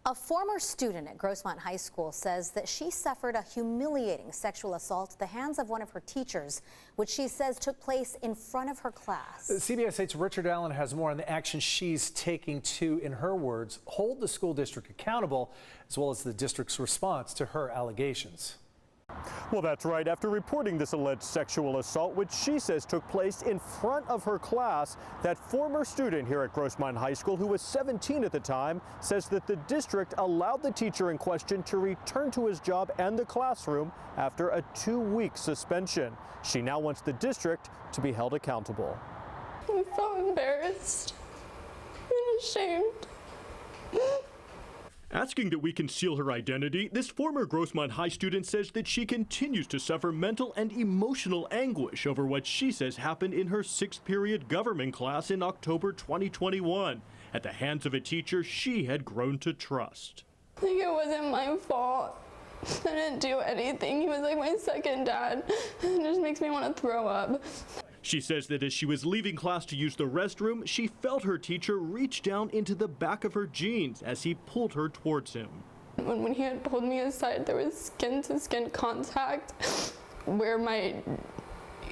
A former student at Grossmont High School says that she suffered a humiliating sexual assault at the hands of one of her teachers, which she says took place in front of her class. CBS 8's Richard Allen has more on the action she's taking to, in her words, hold the school district accountable, as well as the district's response to her allegations. Well, that's right. After reporting this alleged sexual assault, which she says took place in front of her class, that former student here at Grossmont High School, who was 17 at the time, says that the district allowed the teacher in question to return to his job and the classroom after a 2-week suspension. She now wants the district to be held accountable. I felt embarrassed and ashamed. Asking that we conceal her identity, this former Grossmont High student says that she continues to suffer mental and emotional anguish over what she says happened in her 6th period government class in October 2021 at the hands of a teacher she had grown to trust. Like, it wasn't my fault. I didn't do anything. He was like my second dad. It just makes me want to throw up. She says that as she was leaving class to use the restroom, she felt her teacher reach down into the back of her jeans as he pulled her towards him. When he had pulled me aside, there was skin-to-skin contact where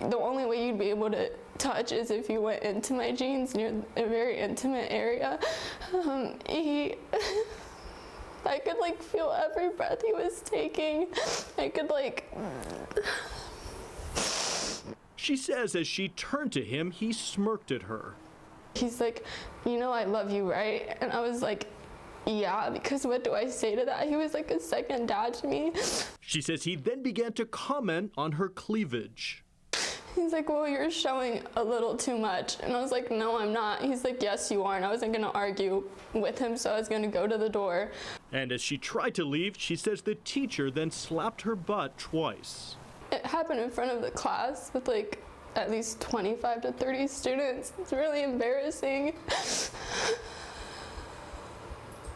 the only way you'd be able to touch is if you went into my jeans near a very intimate area. I could like feel every breath he was taking. I could like... She says as she turned to him, he smirked at her. He's like, "You know I love you, right?" And I was like, "Yeah," because what do I say to that? He was like a second dad to me. She says he then began to comment on her cleavage. He's like, "Well, you're showing a little too much." And I was like, "No, I'm not." He's like, "Yes, you are." And I wasn't going to argue with him, so I was going to go to the door. And as she tried to leave, she says the teacher then slapped her butt twice. It happened in front of the class with like at least 25 to 30 students. It's really embarrassing.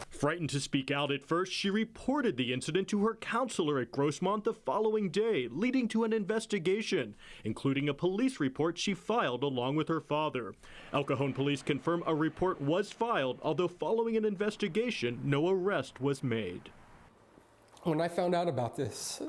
Frightened to speak out at first, she reported the incident to her counselor at Grossmont the following day, leading to an investigation, including a police report she filed along with her father. El Cajon police confirm a report was filed, although following an investigation, no arrest was made. When I found out about this,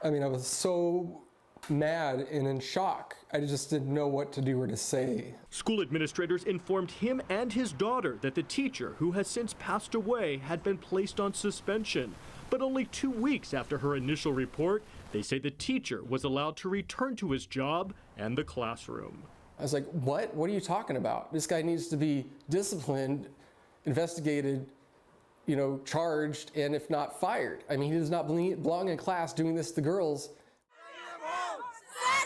I mean, I was so mad and in shock. I just didn't know what to do or to say. School administrators informed him and his daughter that the teacher, who has since passed away, had been placed on suspension. But only 2 weeks after her initial report, they say the teacher was allowed to return to his job and the classroom. I was like, what? What are you talking about? This guy needs to be disciplined, investigated, charged, and if not, fired. I mean, he does not belong in class doing this to girls. Send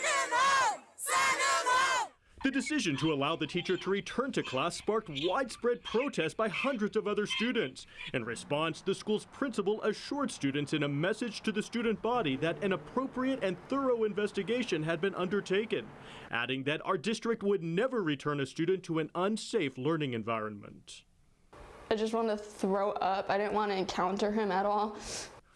him home! Send him home! The decision to allow the teacher to return to class sparked widespread protest by hundreds of other students. In response, the school's principal assured students in a message to the student body that an appropriate and thorough investigation had been undertaken, adding that our district would never return a student to an unsafe learning environment. I just wanted to throw up. I didn't want to encounter him at all.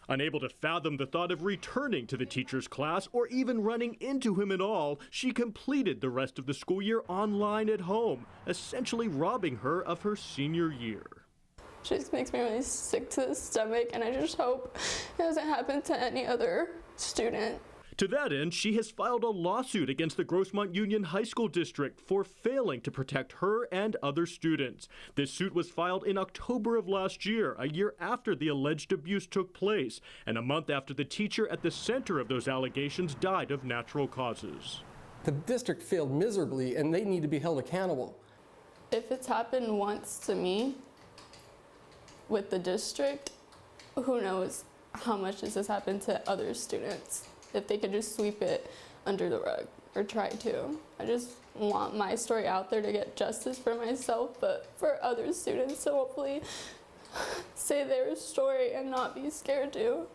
Unable to fathom the thought of returning to the teacher's class or even running into him at all, she completed the rest of the school year online at home, essentially robbing her of her senior year. It just makes me really sick to the stomach, and I just hope it doesn't happen to any other student. To that end, she has filed a lawsuit against the Grossmont Union High School District for failing to protect her and other students. This suit was filed in October of last year, a year after the alleged abuse took place, and a month after the teacher at the center of those allegations died of natural causes. The district failed miserably, and they need to be held accountable. If it's happened once to me with the district, who knows how much this has happened to other students. If they could just sweep it under the rug, or try to. I just want my story out there to get justice for myself, but for other students to hopefully say their story and not be scared to.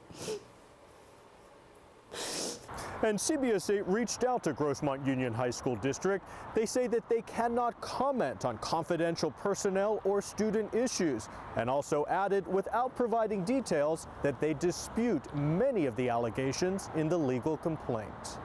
And CBS 8 reached out to Grossmont Union High School District. They say that they cannot comment on confidential personnel or student issues, and also added, without providing details, that they dispute many of the allegations in the legal complaint.